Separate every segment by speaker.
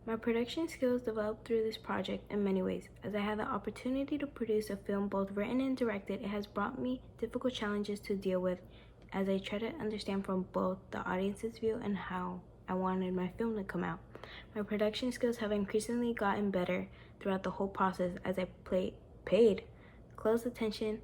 Speaker 1: My production skills developed through this project in many ways. As I had the opportunity to produce a film both written and directed, it has brought me difficult challenges to deal with as I try to understand from both the audience's view and how I wanted my film to come out. My production skills have increasingly gotten better throughout the whole process as I paid close attention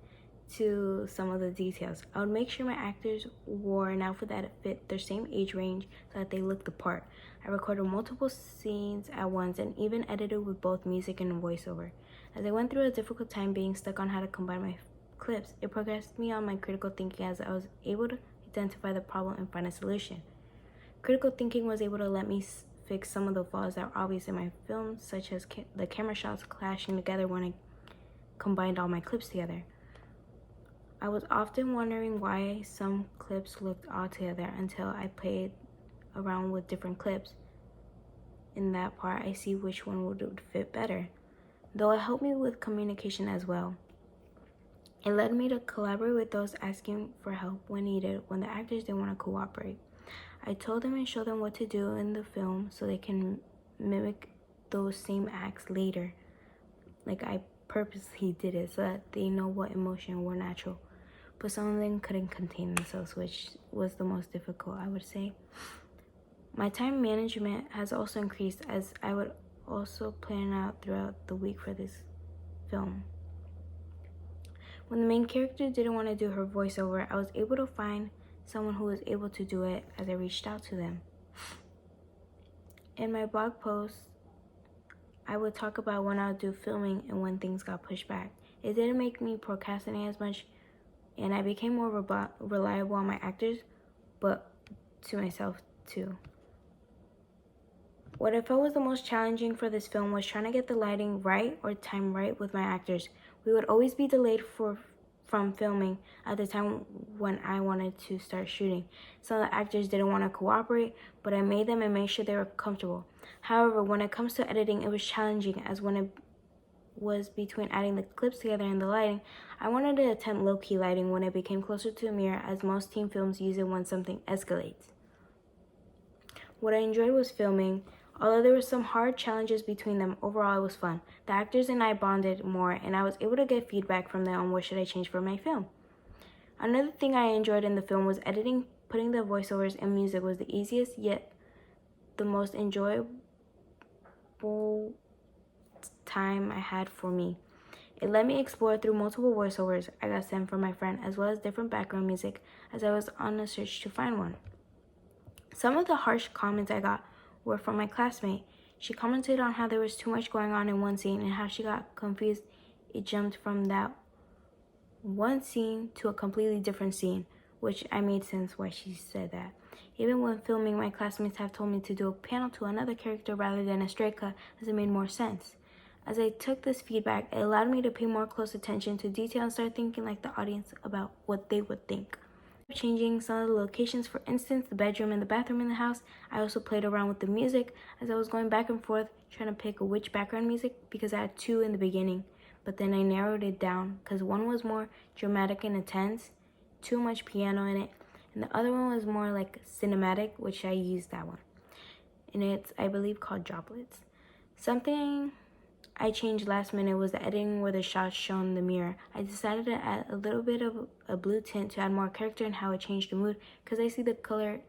Speaker 1: to some of the details. I would make sure my actors wore an outfit that fit their same age range so that they looked the part. I recorded multiple scenes at once and even edited with both music and voiceover. As I went through a difficult time being stuck on how to combine my clips, it progressed me on my critical thinking as I was able to identify the problem and find a solution. Critical thinking was able to let me fix some of the flaws that were obvious in my film, such as the camera shots clashing together when I combined all my clips together. I was often wondering why some clips looked odd together until I played around with different clips. In that part, I see which one would fit better, though it helped me with communication as well. It led me to collaborate with those asking for help when needed when the actors didn't want to cooperate. I told them and showed them what to do in the film so they can mimic those same acts later. Like I purposely did it so that they know what emotion were natural. But some of them couldn't contain themselves, which was the most difficult, I would say. My time management has also increased as I would also plan out throughout the week for this film. When the main character didn't want to do her voiceover, I was able to find someone who was able to do it as I reached out to them. In my blog posts, I would talk about when I would do filming and when things got pushed back. It didn't make me procrastinate as much, and I became more reliable on my actors, but to myself too. What I felt was the most challenging for this film was trying to get the lighting right or time right with my actors. We would always be delayed from filming at the time when I wanted to start shooting. Some of the actors didn't want to cooperate, but I made them and made sure they were comfortable. However, when it comes to editing, it was challenging as when it was between adding the clips together and the lighting, I wanted to attempt low-key lighting when it became closer to the mirror, as most teen films use it when something escalates. What I enjoyed was filming. Although there were some hard challenges between them, overall it was fun. The actors and I bonded more, and I was able to get feedback from them on what should I change for my film. Another thing I enjoyed in the film was editing. Putting the voiceovers and music was the easiest yet the most enjoyable time I had for me. It let me explore through multiple voiceovers I got sent from my friend, as well as different background music as I was on a search to find one. Some of the harsh comments I got were from my classmate. She commented on how there was too much going on in one scene and how she got confused. It jumped from that one scene to a completely different scene, which I made sense why she said that. Even when filming, my classmates have told me to do a panel to another character rather than a straight cut, as it made more sense. As I took this feedback, it allowed me to pay more close attention to detail and start thinking like the audience about what they would think. Changing some of the locations, for instance, the bedroom and the bathroom in the house. I also played around with the music as I was going back and forth trying to pick which background music because I had two in the beginning, but then I narrowed it down because one was more dramatic and intense, too much piano in it, and the other one was more like cinematic, which I used that one. And it's, I believe, called Droplets. Something I changed last minute was the editing where the shots shown in the mirror. I decided to add a little bit of a blue tint to add more character and how it changed the mood because I see the color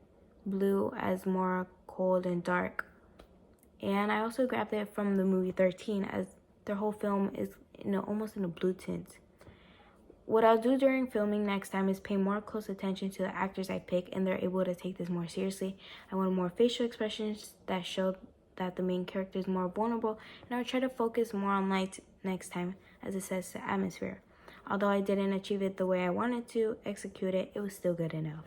Speaker 1: blue as more cold and dark. And I also grabbed it from the movie 13 as their whole film is almost in a blue tint. What I'll do during filming next time is pay more close attention to the actors I pick and they're able to take this more seriously. I want more facial expressions that show that the main character is more vulnerable, and I'll try to focus more on light next time as it says to atmosphere. Although I didn't achieve it the way I wanted to execute it, it was still good enough.